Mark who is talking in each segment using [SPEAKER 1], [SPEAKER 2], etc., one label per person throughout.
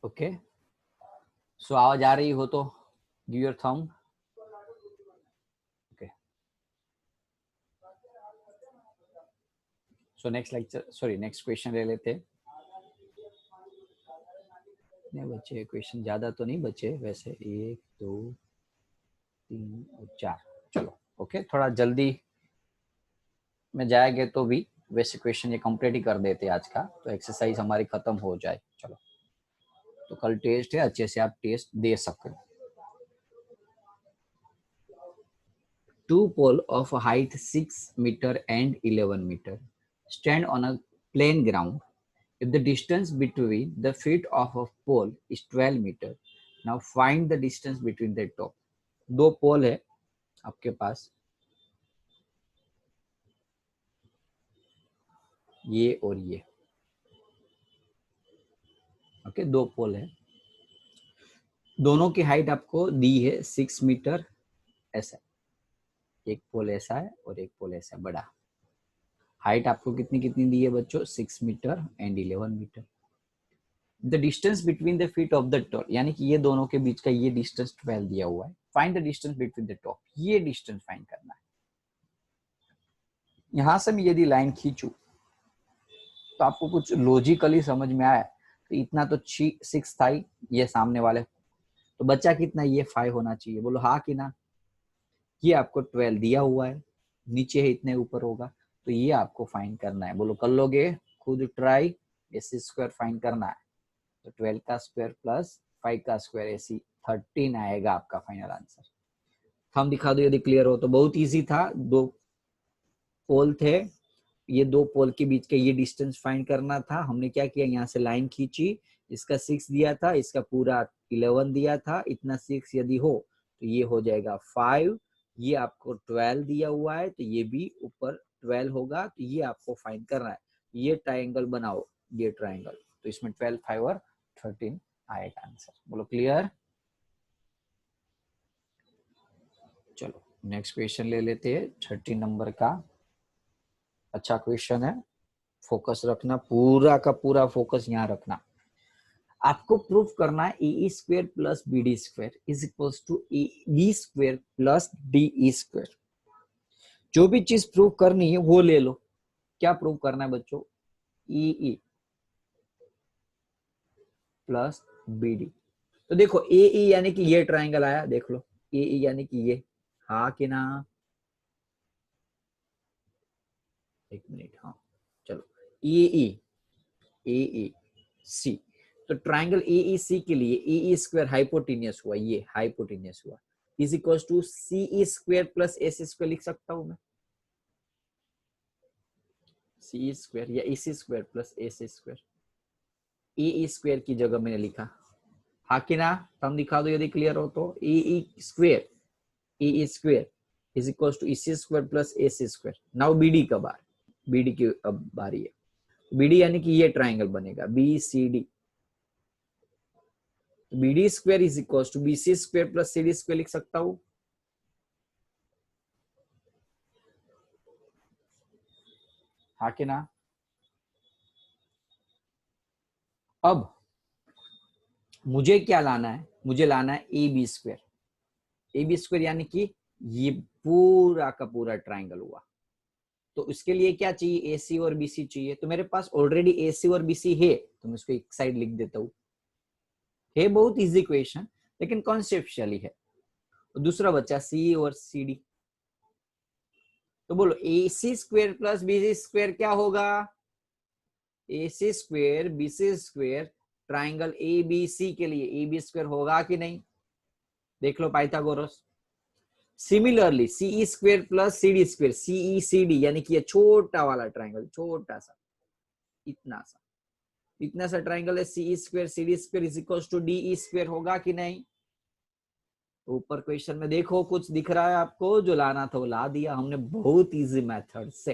[SPEAKER 1] Okay, सो आवाज आ रही हो तो give your thumb. Okay, so next lecture, sorry next question ले लेते हैं। नहीं बचे क्वेश्चन, ज्यादा तो नहीं बचे वैसे, 1 2 3 और 4। चलो ओके, थोड़ा जल्दी में जाएंगे तो भी वैसे क्वेश्चन ये कंप्लीट ही कर देते आज का, तो एक्सरसाइज हमारी खत्म हो जाए। चलो, तो कल टेस्ट है, अच्छे से आप टेस्ट दे सके। Two poles of height 6 meter and 11 meter stand on a plain ground. If the distance between the feet of a pole is 12 meter, now find the distance between the top. दो पोल है आपके पास, ये और ये। Okay, दो पोल है, दोनों की हाइट आपको दी है 6 मीटर। ऐसा एक पोल ऐसा है और एक पोल ऐसा बड़ा। हाइट आपको कितनी कितनी दी है बच्चों? 6 metre and 11 metre. The distance between the feet of the top, यानी कि ये दोनों के बीच का ये डिस्टेंस 12 दिया हुआ है। Find the distance between the top, ये डिस्टेंस फाइंड करना है। यहां से मैं यदि लाइन खींचू तो आपको कुछ लॉजिकली समझ में आया, तो इतना तो 6 था ही, ये सामने वाले, तो बच्चा कितना? ये 5 होना चाहिए। बोलो हाँ कि ना? ये आपको 12 दिया हुआ है, नीचे है इतने ऊपर होगा, तो ये आपको फाइंड करना है। बोलो कर लोगे खुद ट्राई? ऐसे स्क्वायर फाइंड करना है, तो 12 का स्क्वायर प्लस 5 का स्क्वायर, ऐसी 13 आएगा आपका फाइनल आंसर। हम दिखा दो यदि क्लियर हो तो। बहुत इजी था, दो पोल थे, ये दो पोल के बीच का ये डिस्टेंस फाइंड करना था। हमने क्या किया, यहाँ से लाइन खींची, इसका 6 दिया था, इसका पूरा 11 दिया था, इतना 6 यदि हो तो ये हो जाएगा 5, ये आपको 12 दिया हुआ है तो ये भी ऊपर 12 होगा, तो ये आपको फाइंड करना है। ये ट्राइंगल बनाओ, ये ट्राइंगल, तो इसमें 12, 5 और 13 आएगा आंसर। बोलो क्लियर? चलो नेक्स्ट क्वेश्चन ले लेते हैं, 30 नंबर का। अच्छा क्वेश्चन है, फोकस रखना, पूरा का पूरा फोकस यहाँ रखना। आपको प्रूफ करना है A square plus B D square is equal to A B square plus D E square. जो भी चीज प्रूफ करनी है वो ले लो। क्या प्रूफ करना है बच्चों? E plus B D. तो देखो ए यानी कि ये ट्राइंगल आया, देख लो ए यानी कि ये, हाँ कि ना? एक मिनट, हाँ चलो, ए सी, तो ट्राइंगल ए सी के लिए ए स्क्वायर हाइपोटेनियस हुआ, ये हाइपोटेनियस हुआ, is equal to C square plus S square लिख सकता हूं मैं। सी स्क्वायर या A square plus S square, A square की जगह मैंने लिखा, हाँ कि ना? तुम दिखा दो यदि क्लियर हो तो। A square is equal to E square plus S square. Now B D का बार, बी डी की अब बारी है। बी डी यानी कि ये ट्राइंगल बनेगा B C D, B D square is equal to B C square plus C D square लिख सकता हूं, हाँ कि ना। अब मुझे क्या लाना है, मुझे लाना है A B square. A B square यानी कि ये पूरा का पूरा ट्राइंगल हुआ, तो इसके लिए क्या चाहिए, ए सी और बी सी चाहिए। तो मेरे पास ऑलरेडी ए सी और बी सी है, तो मैं इसको एक साइड लिख देता हूँ। है बहुत इजी क्वेश्चन, लेकिन कॉन्सेप्चुअली है। और दूसरा बच्चा सी और सी डी। तो बोलो A C square plus B C square क्या होगा, A C square B C square triangle A B C के लिए ए बी स्क्वायर होगा कि नहीं, देख लो Pythagoras. Similarly CE square plus C D square, CE C D यानी कि ये छोटा वाला ट्राइंगल, छोटा सा, इतना सा ट्राइंगल है, CE square C D square is equal to D E square होगा कि नहीं। तो ऊपर क्वेश्चन में देखो कुछ दिख रहा है आपको, जो लाना था वो ला दिया हमने बहुत इजी मेथड से।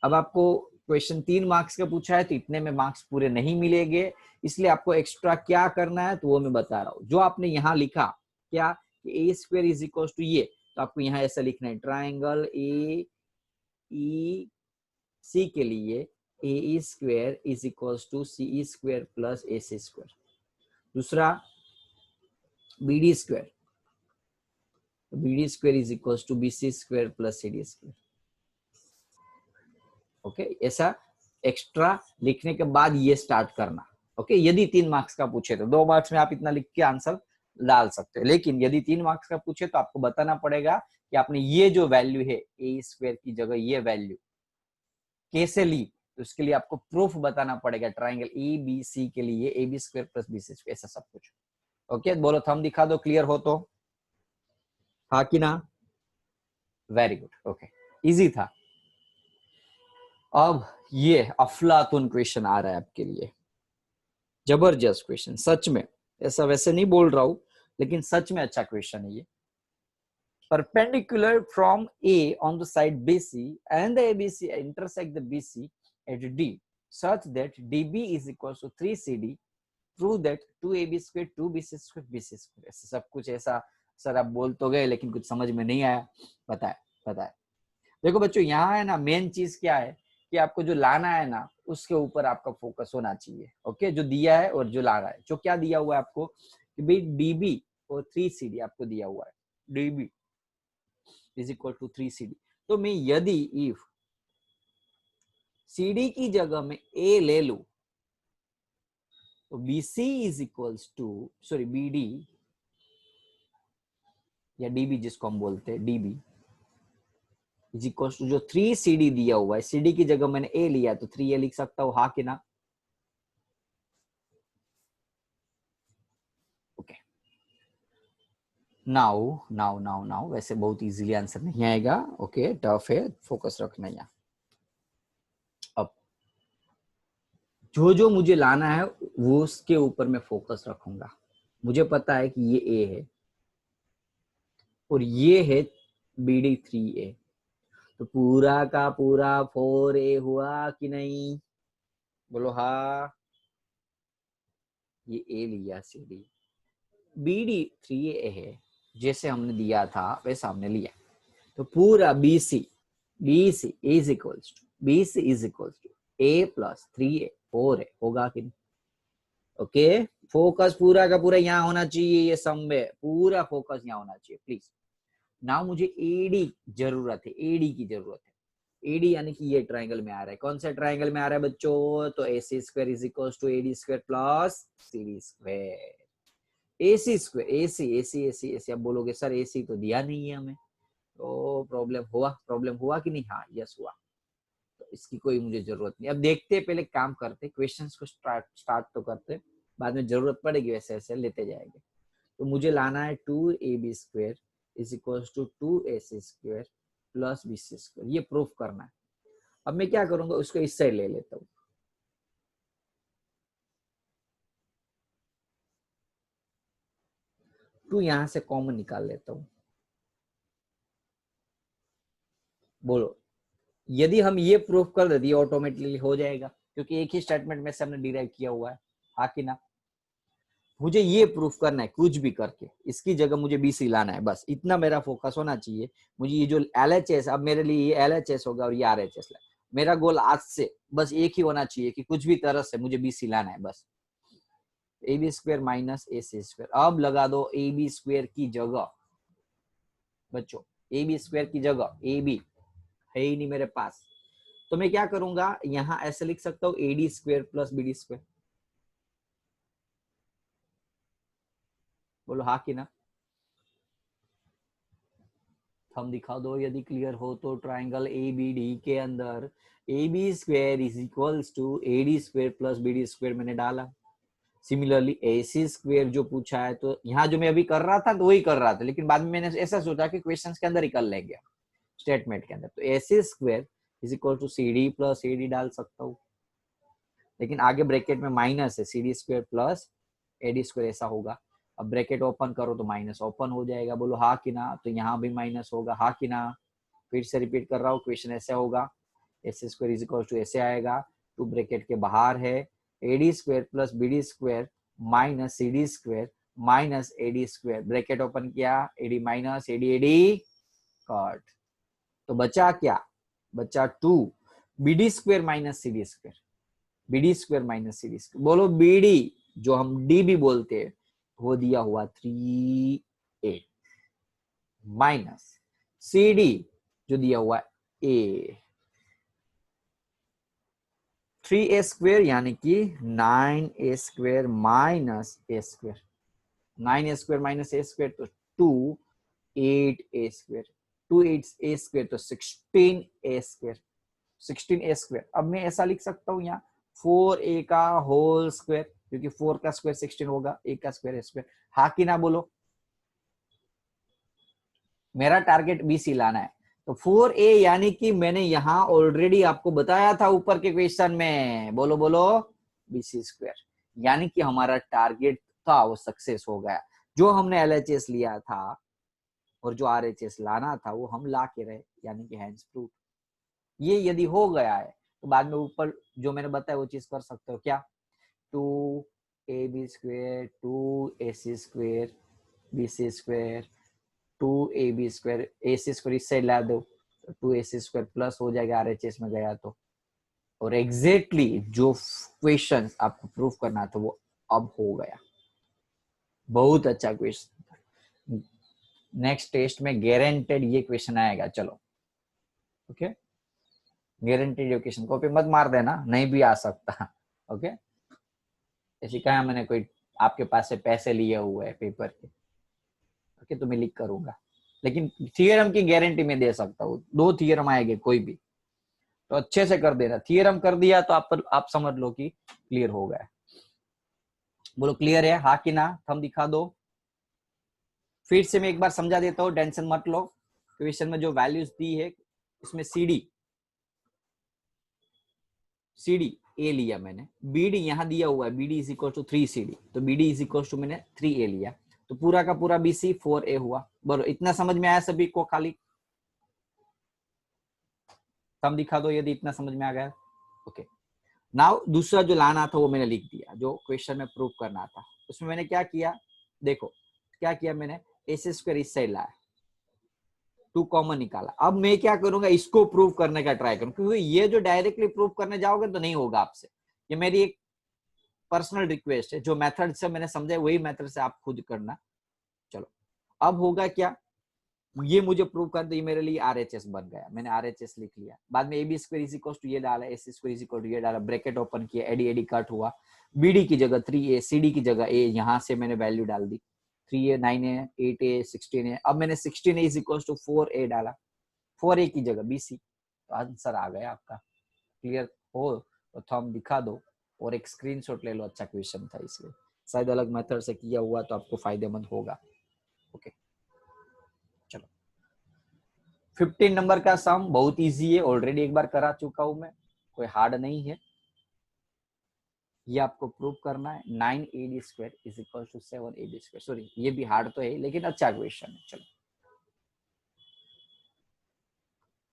[SPEAKER 1] अब आपको क्वेश्चन 3 मार्क्स का पूछा है, तो इतने में मार्क्स पूरे नहीं मिलेंगे, इसलिए आपको एक्स्ट्रा क्या करना है तो वो मैं बता रहा हूँ। जो आपने यहाँ लिखा क्या, ए स्क्वायर इज इक्वल टू ये, तो आपको यहाँ ऐसा लिखना है, ट्राइंगल ए ई सी के लिए A square is equal to C square plus A C square. दूसरा B D square, B D square is equal to B C square plus C D square. Okay, ऐसा extra लिखने के बाद ये start करना। Okay, यदि 3 marks का पूछे तो 2 मार्क्स में आप इतना लिख के आंसर डाल सकते हो, लेकिन यदि 3 मार्क्स का पूछे तो आपको बताना पड़ेगा कि आपने ये जो वैल्यू है ए स्क्वायर की जगह ये वैल्यू कैसे ली। तो उसके लिए आपको प्रूफ बताना पड़ेगा, ट्राइंगल ए बी सी के लिए A B square plus B C square, ऐसा सब कुछ। ओके, बोलो थंब दिखा दो, क्लियर हो तो, हाँ कि ना। वेरी गुड, ओके, इजी था। अब ये अफलातून क्वेश्चन आ रहा है आपके लिए, जबरदस्त क्वेश्चन, सच में, ऐसा वैसे नहीं बोल रहा हूं, लेकिन सच में अच्छा क्वेश्चन है ये। Perpendicular from A on the side BC and the ABC intersect the BC at D such that DB is equals to 3CD. Prove that 2AB square 2BC square BC square. ऐसा सब कुछ, ऐसा sir आप बोल तो गए लेकिन कुछ समझ में नहीं आया। बताए देखो बच्चों, यहाँ है ना मेन चीज क्या है कि आपको जो लाना है ना उसके ऊपर आपका फोकस होना चाहिए। ओके, जो दिया है और जो ला रहा है, जो क्या दिया हुआ है आपको कि भाई DB और 3CD आपको दिया हुआ है, DB is equal to 3CD। तो मैं यदि इफ CD की जगह में A ले लू तो BC is equals to, sorry BD या DB जिसको हम बोलते हैं, DB इज इक्वल्स टू जो 3CD दिया हुआ है, CD की जगह मैंने A लिया तो 3A लिख सकता हूं, हाँ कि ना। ओके, नाउ वैसे बहुत इजीली आंसर नहीं आएगा। ओके, टफ है, फोकस रखना यहाँ। अब जो मुझे लाना है वो उसके ऊपर मैं फोकस रखूंगा। मुझे पता है कि ये A है और ये है BD 3A, तो पूरा का पूरा 4A हुआ कि नहीं, बोलो हाँ। ये A लिया CD, BD 3A है, जैसे हमने दिया था वैसा हमने लिया, तो पूरा BC is equals to A plus 3A 4A होगा कि नहीं। ओके, फोकस पूरा का पूरा यहाँ होना चाहिए, ये सम में पूरा फोकस यहाँ होना चाहिए प्लीज। नाउ मुझे एडी जरूरत है, एडी की जरूरत है। एडी यानी कि ये ट्राइंगल में आ रहा है, कौन सा ट्राइंगल में आ रहा है बच्चों, तो AC square is equal to AD square plus CD square. AC square AC अब बोलोगे सर AC तो दिया नहीं है हमें, तो प्रॉब्लम हुआ कि नहीं, हाँ यस हुआ। तो इसकी कोई मुझे जरूरत नहीं। अब देखते पहले काम करते, क्वेश्चंस को स्टार्ट तो करते, बाद में जरूरत पड़ेगी वैसे ऐसे लेते जाएंगे। तो मुझे लाना है 2AB square is equal to 2AC square plus BC square, ये प्रूफ करना है। अब मैं क्या करूंगा, उसको इस साइड ले लेता हूँ, टू यहां से कॉमन निकाल लेता हूं। बोलो, यदि हम ये प्रूफ कर देते ऑटोमेटिकली हो जाएगा, क्योंकि एक ही स्टेटमेंट में से हमने डिराइव किया हुआ है। हाँ कि ना? मुझे ये प्रूफ करना है कुछ भी करके, इसकी जगह मुझे BC लाना है, बस इतना मेरा फोकस होना चाहिए। मुझे ये जो LHS, अब मेरे लिए ये LHS होगा और ये RHS है, मेरा गोल आज से बस एक ही होना चाहिए कि कुछ भी तरह से मुझे BC लाना है बस। AB square minus AC square, अब लगा दो AB स्क्वायर की जगह बच्चों, AB स्क्वायर की जगह AB है ही नहीं मेरे पास, तो मैं क्या करूंगा, यहां ऐसे लिख सकता हूं AD square plus BD square. बोलो हाँ कि ना? थंब दिखा दो यदि क्लियर हो तो। ट्राइंगल ABD के अंदर AB square is equals to AD square plus BD square मैंने डाला। सिमिलरली AC स्क्वायर जो पूछा है, तो यहाँ जो मैं अभी कर रहा था तो वही कर रहा था, लेकिन बाद में मैंने ऐसा सोचा कि क्वेश्चंस के अंदर ही कर लेंगे स्टेटमेंट के अंदर, तो AC square is equal to CD plus AD डाल सकता हूँ, लेकिन आगे ब्रैकेट में माइनस है, CD square plus AD square ऐसा होगा। अब ब्रैकेट ओपन करो तो माइनस ओपन हो जाएगा, बोलो हाँ कि ना? तो यहाँ भी माइनस होगा, हाँ कि ना? फिर से रिपीट कर रहा हूँ, क्वेश्चन ऐसे होगा, S square is equal to ऐसे आएगा, टू ब्रैकेट के बाहर है AD square plus BD square minus CD square minus AD square, bracket open किया, AD माइनस AD कट, तो बचा क्या? बचा 2 BD square minus CD square, BD square minus CD square, बोलो BD जो हम D भी बोलते हैं वो दिया हुआ 3A माइनस CD जो दिया हुआ A 3A स्क्वेयर यानी कि 9A square minus A square, 9A square minus A square तो 2 8A स्क्वेयर, 2 8A स्क्वेयर तो 16A स्क्वेयर, 16A स्क्वेयर। अब मैं ऐसा लिख सकता हूँ यहाँ 4A का होल स्क्वेयर, क्योंकि 4 का स्क्वेयर 16 होगा, A का स्क्वेयर स्क्वेयर, हाँ कि ना बोलो? मेरा टारगेट BC लाना है, तो 4A यानी कि मैंने यहां ऑलरेडी आपको बताया था ऊपर के क्वेश्चन में, बोलो बोलो BC स्क्वायर, यानी कि हमारा टारगेट था वो सक्सेस हो गया। जो हमने LHS लिया था और जो RHS लाना था वो हम ला के रहे, यानी कि हैंड्स प्रूफ। ये यदि हो गया है तो बाद में ऊपर जो मैंने बताया वो चीज कर सकते हो क्या, 2AB square 2AC square BC square 2AB square, AC square इस साइड ला दो, 2AC स्क्वायर प्लस हो जाएगा RHS में गया तो, और एग्जैक्टली जो क्वेश्चन आपको प्रूफ करना था वो अब हो गया। बहुत अच्छा क्वेश्चन, नेक्स्ट टेस्ट में गारंटेड ये क्वेश्चन आएगा। चलो ओके, गारंटेड ये क्वेश्चन, कॉपी मत मार देना, नहीं भी आ सकता। ओके, ऐसी कहा मैंने कोई आपके पास से पैसे लिए हुए है पेपर के, ओके, तो मैं लिख करूंगा, लेकिन थियरम की गारंटी में दे सकता हूँ, 2 थियरम आएंगे कोई भी, तो अच्छे से कर देना। थियरम कर दिया तो आप समझ लो कि क्लियर हो गया। बोलो क्लियर है हाँ कि ना? थंब दिखा दो। फिर से मैं एक बार समझा देता हूँ, टेंशन मत लो। क्वेश्चन में जो वैल्यूज दी है इसमें CD A लिया मैंने, BD यहाँ दिया हुआ है, BD is equal to 3CD, तो BD इज इक्वल टू मैंने 3A लिया, तो पूरा का पूरा BC 4A हुआ। बोलो इतना समझ में आया सभी को? खाली थंब दिखा दो यदि इतना समझ में आ गया। ओके, नाउ दूसरा जो लाना था वो मैंने लिख दिया, जो क्वेश्चन में प्रूव करना था उसमें मैंने क्या किया, देखो क्या किया मैंने, AC स्क्वायर इस साइड लाया, 2 कॉमन निकाला। अब मैं क्या करूंगा, इसको प्रूव करने का ट्राई करूं, क्योंकि ये जो डायरेक्टली प्रूव करने जाओगे तो नहीं होगा आपसे, ये मेरी एक पर्सनल रिक्वेस्ट है, जो मेथड से मैंने समझा वही मेथड से आप खुद करना। चलो अब होगा क्या, ये मुझे प्रूव कर दो, ये मेरे लिए RHS बन गया, मैंने RHS लिख लिया, बाद में AB square is equal to ये डाला, AC square is equal to ये डाला, ब्रैकेट ओपन किया, एडी कट हुआ, BD की जगह 3A, CD की जगह A, यहां से मैंने वैल्यू डाल दी, 3A 9A 8A 16A, अब मैंने 16A is equal to 4A डाला, 4A की जगह BC, तो आंसर आ गया आपका। क्लियर हो तो थंब दिखा दो और एक स्क्रीनशॉट ले लो, अच्छा क्वेश्चन था इसलिए, शायद अलग मेथड से किया हुआ तो आपको फायदेमंद होगा। ओके चलो, 15 नंबर का सम बहुत इजी है, ऑलरेडी एक बार करा चुका हूं मैं, कोई हार्ड नहीं है, ये आपको प्रूव करना है। 9AD square is equal to 7AB square, sorry ये भी हार्ड तो है लेकिन अच्छा क्वेश्चन है। चलो,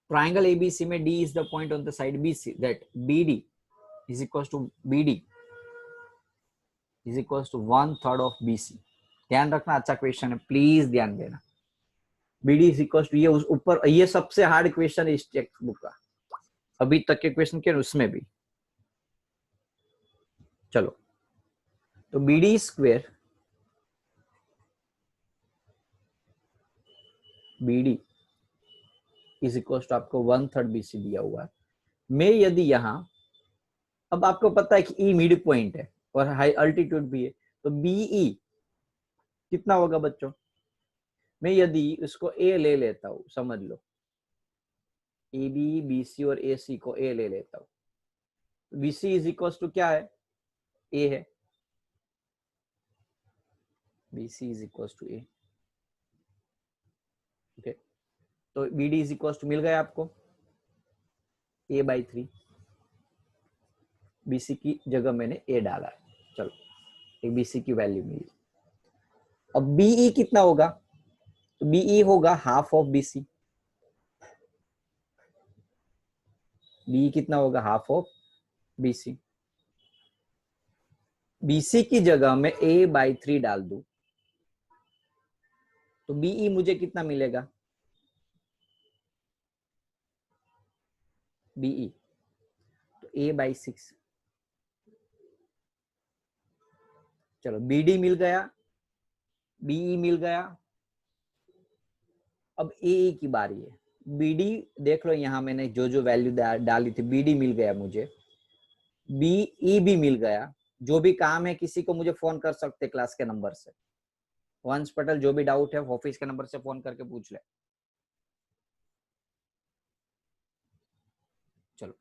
[SPEAKER 1] ट्राइंगल ABC में D is the point on the side BC, that BD is equals to BD is equal to 1/3 of BC. ध्यान रखना, अच्छा क्वेश्चन है, प्लीज ध्यान देना। बीडी इज इक्वल टू, ये उस ऊपर, ये सबसे हार्ड क्वेश्चन है इस टेक्स्ट बुक का, अभी तक के क्वेश्चन के उसमें भी। चलो, तो BD square, BD is equal to आपको 1/3 बीसी दिया हुआ है। मैं यदि यहां, अब आपको पता है कि ई मिड पॉइंट है और हाई अल्टीट्यूड भी है, तो बीई कितना होगा बच्चों? मैं यदि उसको ए ले लेता हूं, समझ लो ए बी बी सी और ए सी को ए ले लेता हूं, बीसी इज इक्वल टू क्या है? ए है, BC is equal to A. Okay, तो बीडी इज इक्वल टू मिल गया आपको a/3। बीसी की जगह मैंने ए डाला है, चलो एक बीसी की वैल्यू मिली। अब बीई कितना होगा? तो बीई होगा हाफ ऑफ बीसी। बीई कितना होगा? Half of BC. बीसी की जगह में a/3 डाल दूं तो बीई मुझे कितना मिलेगा? बीई तो a/6। चलो, बीडी मिल गया, बीई मिल गया। अब ए की बारी है। बीडी देख लो, यहां मैंने जो जो वैल्यू डाली थी, बीडी मिल गया मुझे, बीई भी मिल गया। जो भी काम है, किसी को मुझे फोन कर सकते क्लास के नंबर से, वंश पटेल, जो भी डाउट है ऑफिस के नंबर से फोन करके पूछ ले। चलो,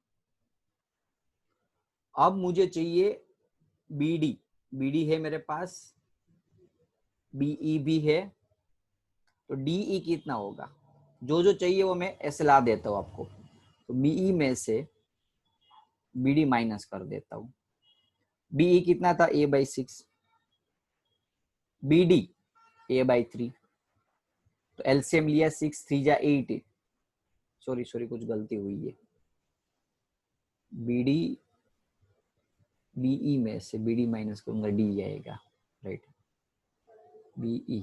[SPEAKER 1] अब मुझे चाहिए बीडी। बीडी है मेरे पास, बीई भी है, तो डीई कितना होगा? जो जो चाहिए वो मैं ऐसे ला देता हूं आपको। तो बीई में से बीडी माइनस कर देता हूं। बीई कितना था? a/6, BD a/3। तो एलसीएम लिया, 6 3 जा 8। सॉरी सॉरी, कुछ गलती हुई है। बीडी, बीई में से बीडी माइनस करूंगा, डी आएगा, राइट। बीई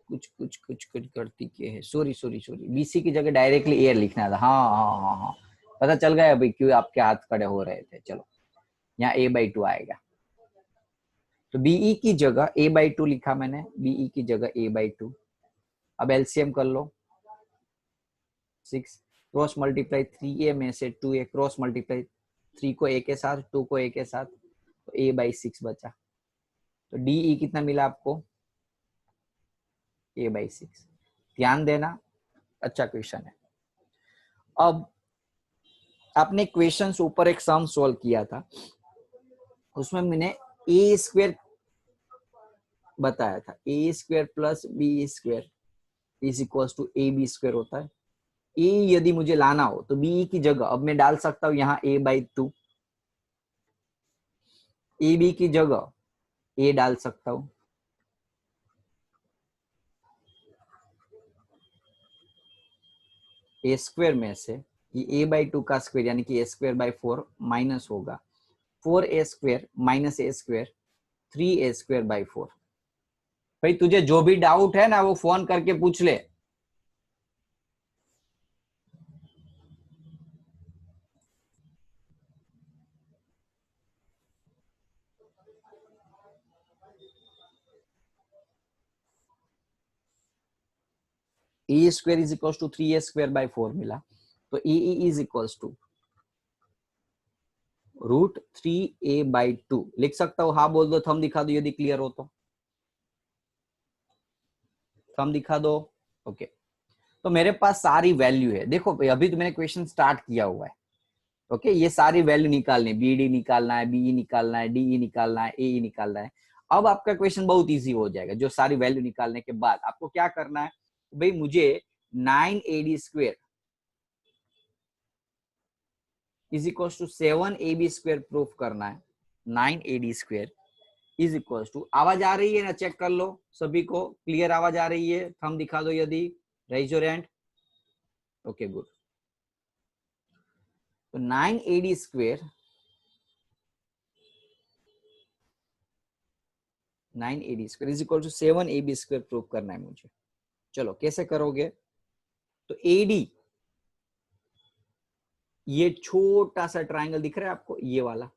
[SPEAKER 1] कुछ कुछ कुछ कुछ गलती की है, सॉरी सॉरी सॉरी, बीसी की जगह डायरेक्टली एयर लिखना था। हाँ हाँ हाँ हाँ, पता चल गया अभी क्यों आपके हाथ खड़े हो रहे थे। चलो, यहाँ a/2 आएगा, तो बीई की जगह a/2 लिखा मैंने, बीई की जगह a/2। अब एलसीएम कर लो, 6 क्रॉस मल्टीप्लाई 3a में से 2a, क्रॉस मल्टीप्लाई 3 को a के साथ, 2 को a के साथ, तो a/6 बचा। तो डीई कितना मिला आपको? a/6। ध्यान देना, अच्छा क्वेश्चन है। अब आपने क्वेश्चन ऊपर एक सम सॉल्व किया था, उसमें मैंने ए स्क्वेयर बताया था, a² plus b² is equal to ab² होता है। ए यदि मुझे लाना हो तो बी की जगह अब मैं डाल सकता हूं यहाँ a/2, ए बी की जगह ए डाल सकता हूं, a² में से ये a/2 का स्क्वायर यानी कि a²/4 माइनस होगा 4a² माइनस a², 3a²/4। भाई तुझे जो भी डाउट है ना वो फोन करके पूछ ले। a² is equal to 3a²/4 मिला, तो ए इज इक्वल टू √3a/2 लिख सकता हूँ। हाँ बोल दो, थंब दिखा दो यदि क्लियर हो तो, थंब दिखा दो। ओके, तो मेरे पास सारी वैल्यू है। देखो भाई, अभी तो मैंने क्वेश्चन स्टार्ट किया हुआ है। ओके, ये सारी वैल्यू निकालनी, बीडी निकालना है, बीई निकालना है, डीई निकालना है, एई निकालना है। अब आपका क्वेश्चन बहुत इजी हो जाएगा। जो सारी वैल्यू निकालने के बाद आपको क्या करना है, भाई मुझे 9ad² is equal to 7ab² proof करना है। 9ad² इज इक्वल टू, आवाज आ रही है ना? चेक कर लो सभी को, क्लियर आवाज आ रही है? थंब दिखा दो यदि, raise your hand. Okay good. तो 9ad² 9ab² is equal to 7ab² prove करना है मुझे। चलो कैसे करोगे? तो AD, ये छोटा सा ट्राइंगल दिख रहा है आपको, ये वाला,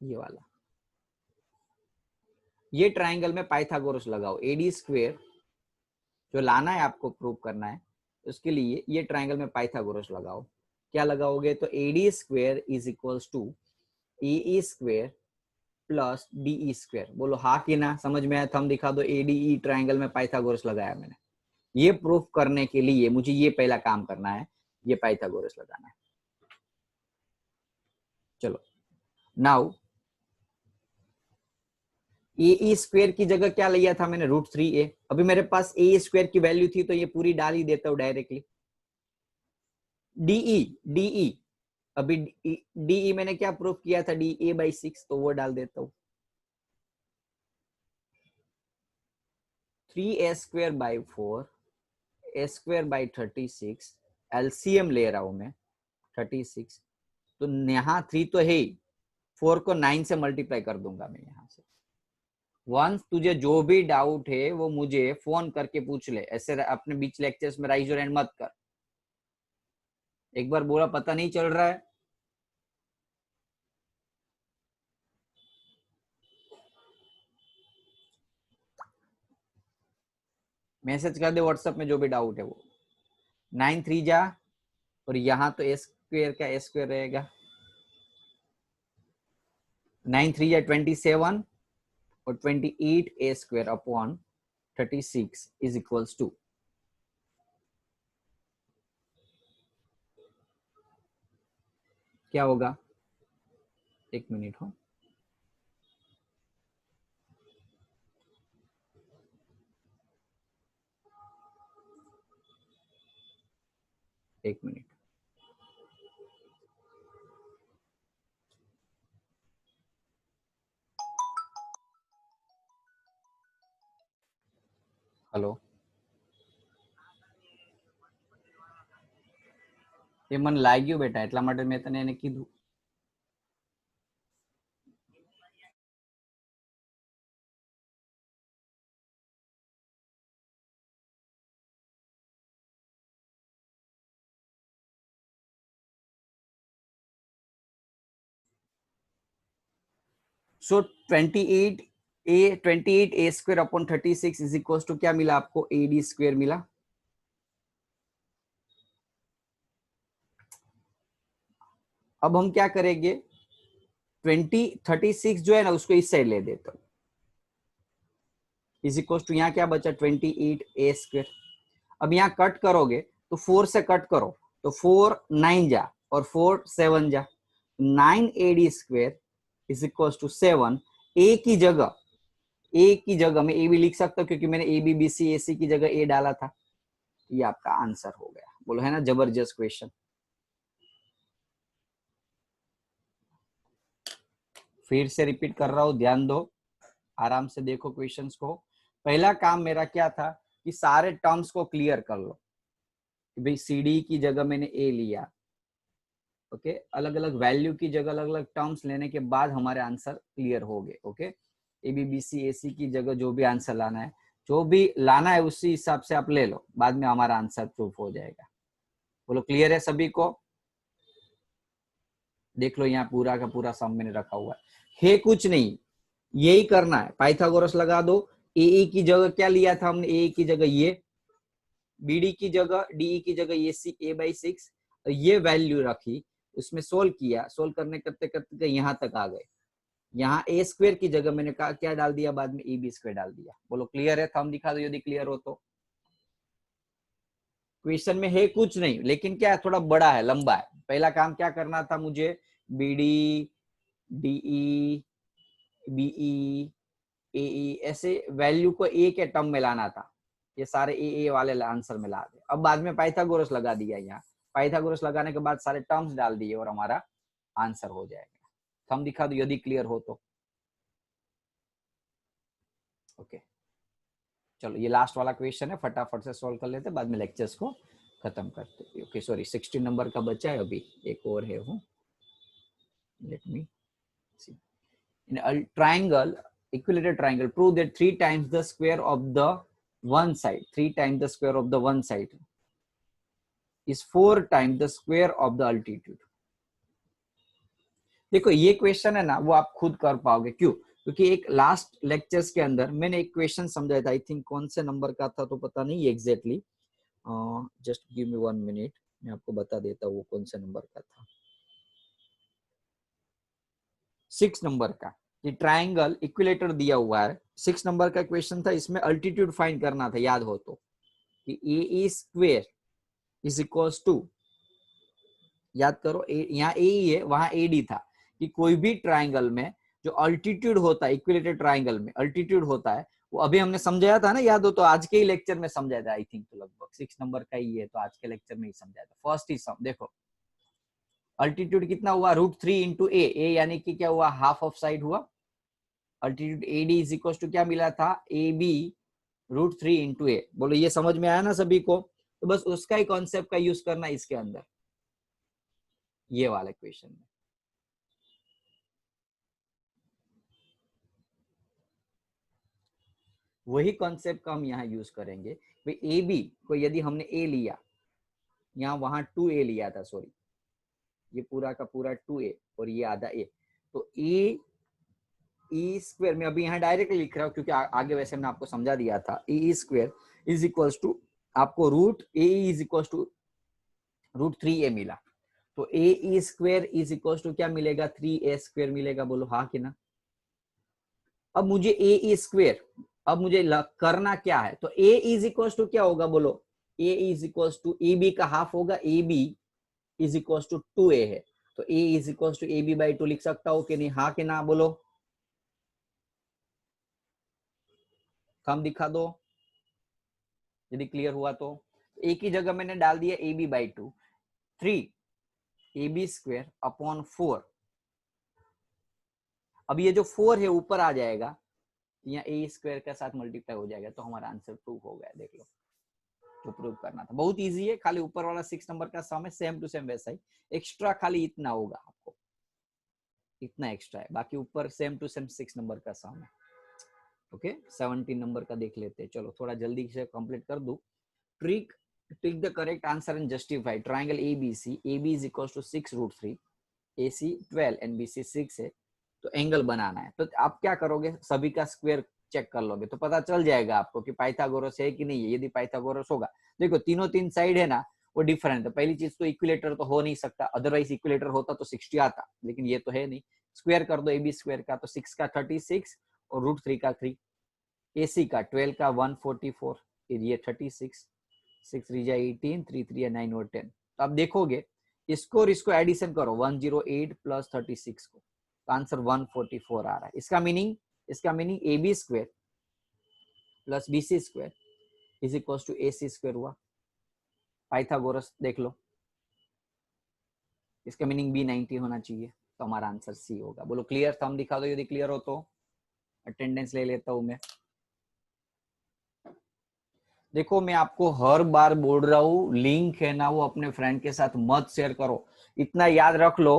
[SPEAKER 1] ये वाला, ये ट्राइंगल में पाइथागोरस लगाओ। AD² जो लाना है आपको, प्रूव करना है, उसके लिए ये ट्राइंगल में पाइथागोरस लगाओ। क्या लगाओगे? तो AD² is equals to AE² plus DE²। बोलो हाँ कि ना? समझ में आया? थंब दिखा दो। ADE ट्राइंगल में पाइथागोरस लगाया मैंने। ये प्रूफ करने के लिए मुझे ये पहला काम करना है, ये पाइथागोरस लगाना है। चलो नाउ AE² की जगह क्या लिया था मैंने? √3a। अभी मेरे पास AE² की वैल्यू थी तो ये पूरी डाल ही देता हूं डायरेक्टली। DE अभी DE मैंने क्या प्रूफ किया था? DA/6, तो वो डाल देता हूं। 3a²/4 a²/36, एलसीएम ले रहा हूं मैं 36, तो यहाँ 3 तो है ही, 4 को 9 से मल्टीप्लाई कर दूंगा मैं यहाँ से। वंस तुझे जो भी डाउट है वो मुझे फोन करके पूछ ले, ऐसे अपने बीच लेक्चर्स में राइज योर हैंड मत कर। एक बार बोला पता नहीं चल रहा है, मैसेज कर दे व्हाट्सएप में जो भी डाउट है वो। 9 3 जा, और यहाँ तो a² का a² रहेगा। 9 3 जा 27, और 28a² upon 36 is equals to, क्या होगा? एक मिनट हो, एक मिनट। हेलो, ये मन लाग्યું बेटा, એટલા માટે મેં તને એને કીધું। So 28a² upon 36 is equal to क्या मिला आपको? AD² मिला। अब हम क्या करेंगे? 36 जो है ना, उसको इस साइड ले देता हूं, इज इक्वल टू, यहाँ क्या बचा? 28a²। अब यहाँ कट करोगे तो 4 से कट करो, तो 4 9 जा, और 4 7 जा, 9AD² इज इक्वल टू 7। ए की जगह मैं ए भी लिख सकता हूँ, क्योंकि मैंने ABBCAC की जगह ए डाला था। ये आपका आंसर हो गया। बोलो है ना जबरदस्त क्वेश्चन। फिर से रिपीट कर रहा हूं, ध्यान दो, आराम से देखो क्वेश्चंस को। पहला काम मेरा क्या था कि सारे टर्म्स को क्लियर कर लो। भाई CD की जगह मैंने ए लिया, ओके, अलग अलग वैल्यू की जगह अलग अलग टर्म्स लेने के बाद हमारे आंसर क्लियर हो गए। ओके, ABBCAC की जगह जो भी आंसर लाना है, जो भी लाना है उसी हिसाब से आप ले लो, बाद में हमारा आंसर प्रूफ हो जाएगा। बोलो क्लियर है सभी को? देख लो यहाँ पूरा का पूरा सम मैंने रखा हुआ है कुछ नहीं, यही करना है। पाइथागोरस लगा दो। ए की जगह क्या लिया था हमने? ए की जगह ये, BD की जगह, DE की जगह ये A/6, ये वैल्यू रखी, उसमें सोल्व किया, सोल्व करने करते करते यहाँ तक आ गए। यहाँ A² की जगह मैंने कहा क्या डाल दिया? बाद में AB² डाल दिया। बोलो क्लियर है? थंब दिखा दो यदि क्लियर हो तो। क्वेश्चन में है कुछ नहीं, लेकिन क्या थोड़ा बड़ा है, लंबा है। पहला काम क्या करना था मुझे? BD, DE, BE, AE, ऐसे वैल्यू को ए के टर्म में लाना था। ये सारे ए वाले आंसर में ला दे। अब बाद में पाइथागोरस लगा दिया, यहाँ पाइथागोरस लगाने के बाद सारे टर्म्स डाल दिए और हमारा आंसर हो जाएगा। थंब दिखा दो यदि क्लियर हो तो। ओके, चलो ये लास्ट वाला क्वेश्चन है, फटाफट से सॉल्व कर लेते, बाद में लेक्चर्स को खत्म करते। ओके सॉरी, 16 नंबर का बचा है, अभी एक और है। let me see. In a triangle, equilateral triangle, prove that 3 times the square of the one side, 3 times the square of the one side is 4 times the square of the altitude. देखो ये question है ना, वो आप खुद कर पाओगे। क्यों? क्योंकि एक लास्ट लेक्चर्स के अंदर मैंने एक क्वेश्चन समझाया था, आई थिंक कौन से नंबर का था तो पता नहीं exactly, just give me 1 minute, मैं आपको बता देता हूँ वो कौन से नंबर का था। 6 नंबर का, ये ट्राइंगल इक्विलेटर दिया हुआ है, 6 नंबर का क्वेश्चन था। इसमें अल्टीट्यूड फाइंड करना था, याद हो तो, कि ए स्क्वेयर इज इक्वल टू, याद करो, यहाँ ए है, वहां एडी था, कि कोई भी ट्राइंगल में जो अल्टीट्यूड होता है, इक्विलेटर ट्राइंगल में अल्टीट्यूड होता है, वो अभी हमने समझाया था ना, याद हो तो, आज के ही लेक्चर में समझाया था, आई थिंक तो लगभग 6 नंबर का ही है, तो आज के लेक्चर में ही समझाया था। फर्स्ट ही सम देखो, अल्टीट्यूड कितना हुआ, √3 इंटू ए, यानी कि क्या हुआ, हाफ ऑफ साइड हुआ। Altitude AD is equal to क्या मिला था, ए बी √3 इंटू ए। बोलो ये समझ में आया ना सभी को? तो बस उसका ही कॉन्सेप्ट का यूज करना इसके अंदर, ये वाले क्वेश्चन में। वही कॉन्सेप्ट का हम यहाँ यूज करेंगे। भाई ए बी को यदि हमने ए लिया, यहाँ वहां 2a लिया था, सॉरी, ये पूरा का पूरा 2a और ये आधा a, तो ए स्क्वायर में अभी यहाँ डायरेक्टली लिख रहा हूँ, क्योंकि आगे वैसे मैंने आपको समझा दिया था। A square is equal to, आपको root A is equal to √3a मिला, तो A square is equal to क्या मिलेगा, 3a स्क्वायर मिलेगा। बोलो हाँ कि ना? अब मुझे ए स्क्वायर, अब मुझे करना क्या है, तो a इज इक्वल टू क्या होगा, बोलो, a is equal to A B का हाफ होगा, A B is equal to 2a है, तो a is equal to A B by 2 लिख सकता हूँ कि नहीं? हाँ कि ना? बोलो, कम दिखा दो यदि क्लियर हुआ तो। एक ही जगह मैंने डाल दिया A B by 2, 3ab square upon 4। अब ये जो 4 है ऊपर आ जाएगा, यहाँ ए स्क्वायर के साथ मल्टीप्लाई हो जाएगा, तो हमारा आंसर प्रूव हो गया। देख लो, तो प्रूव करना था, बहुत इजी है, खाली ऊपर वाला 6 नंबर का सम है, सेम टू सेम वैसा ही, एक्स्ट्रा खाली इतना होगा, आपको इतना एक्स्ट्रा है, बाकी ऊपर सेम टू सेम 6 नंबर का सम है। ओके, 17 नंबर का देख लेते हैं। चलो थोड़ा जल्दी से कंप्लीट कर दूं। Trick, tick the correct answer and justify. Triangle ABC, AB is equal to 6√3, AC 12 and BC 6 है, तो एंगल बनाना है। तो आप क्या करोगे, सभी का स्क्वायर चेक कर लोगे, तो पता चल जाएगा आपको कि पाइथागोरस है कि नहीं है। यदि पाइथागोरस होगा, देखो तीनों 3 साइड है ना, वो डिफरेंट है। पहली चीज तो इक्विलेटर तो हो नहीं सकता, अदरवाइज इक्विलेटर होता तो 60 आता, लेकिन ये तो है नहीं। स्क्वायर कर दो AB स्क्वायर का, तो 6 का 36 और √3 का 3, AC का 12 का 144, फिर ये 36, 6 3 जा 18, 3 3 9 और 10। तो आप देखोगे इसको और इसको एडिशन करो, 108 प्लस 36 को, तो आंसर 144 आ रहा है। इसका meaning AB square plus BC square is equal to AC square हुआ। पाइथागोरस देख लो, इसका मीनिंग B90 होना चाहिए, तो हमारा आंसर C होगा। बोलो क्लियर, थंब दिखा दो यदि क्लियर हो तो, अटेंडेंस ले लेता हूं मैं। देखो मैं आपको हर बार बोल रहा हूँ, लिंक है ना वो अपने फ्रेंड के साथ मत शेयर करो, इतना याद रख लो।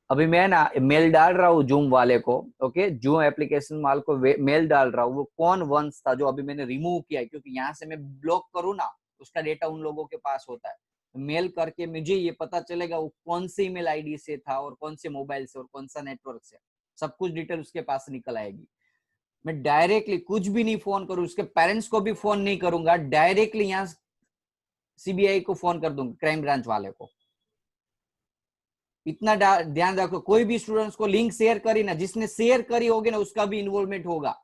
[SPEAKER 1] अभी मैं ना मेल डाल रहा हूँ जूम वाले को, ओके, जूम एप्लीकेशन वाले को मेल डाल रहा हूँ। वो कौन वंश था जो अभी मैंने रिमूव किया है, क्योंकि यहाँ से मैं ब्लॉक करूँ ना, उसका डेटा उन लोगों के पास होता है। मेल करके मुझे ये पता चलेगा वो कौन सी ईमेल आईडी से था और कौन से मोबाइल से और कौन सा नेटवर्क से, सब कुछ डिटेल उसके पास निकल आएगी। मैं डायरेक्टली कुछ भी नहीं फोन करूँ, उसके पेरेंट्स को भी फोन नहीं करूंगा, डायरेक्टली यहाँ CBI को फोन कर दूंगा, क्राइम ब्रांच वाले को। इतना ध्यान रखो, कोई भी स्टूडेंट्स को लिंक शेयर करी ना, जिसने शेयर करी होगी ना उसका भी इन्वॉल्वमेंट होगा।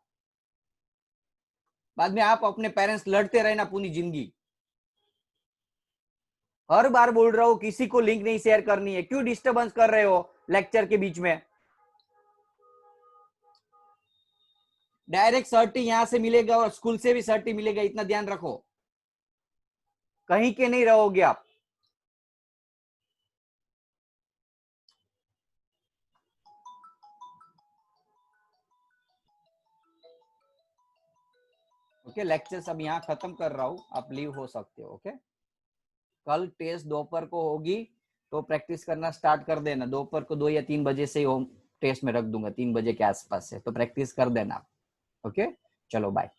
[SPEAKER 1] बाद में आप अपने पेरेंट्स लड़ते रहे ना पूरी जिंदगी। हर बार बोल रहा हूं किसी को लिंक नहीं शेयर करनी है, क्यों डिस्टर्बेंस कर रहे हो लेक्चर के बीच में। डायरेक्ट सर्टी यहां से मिलेगा और स्कूल से भी सर्टी मिलेगा, इतना ध्यान रखो, कहीं के नहीं रहोगे आप। ओके, लेक्चर अब यहाँ खत्म कर रहा हूं, आप लीव हो सकते हो। ओके, कल टेस्ट दोपहर को होगी तो प्रैक्टिस करना स्टार्ट कर देना। दोपहर को 2 या 3 बजे से ही होम टेस्ट में रख दूंगा, 3 बजे के आसपास से, तो प्रैक्टिस कर देना। ओके, चलो बाय।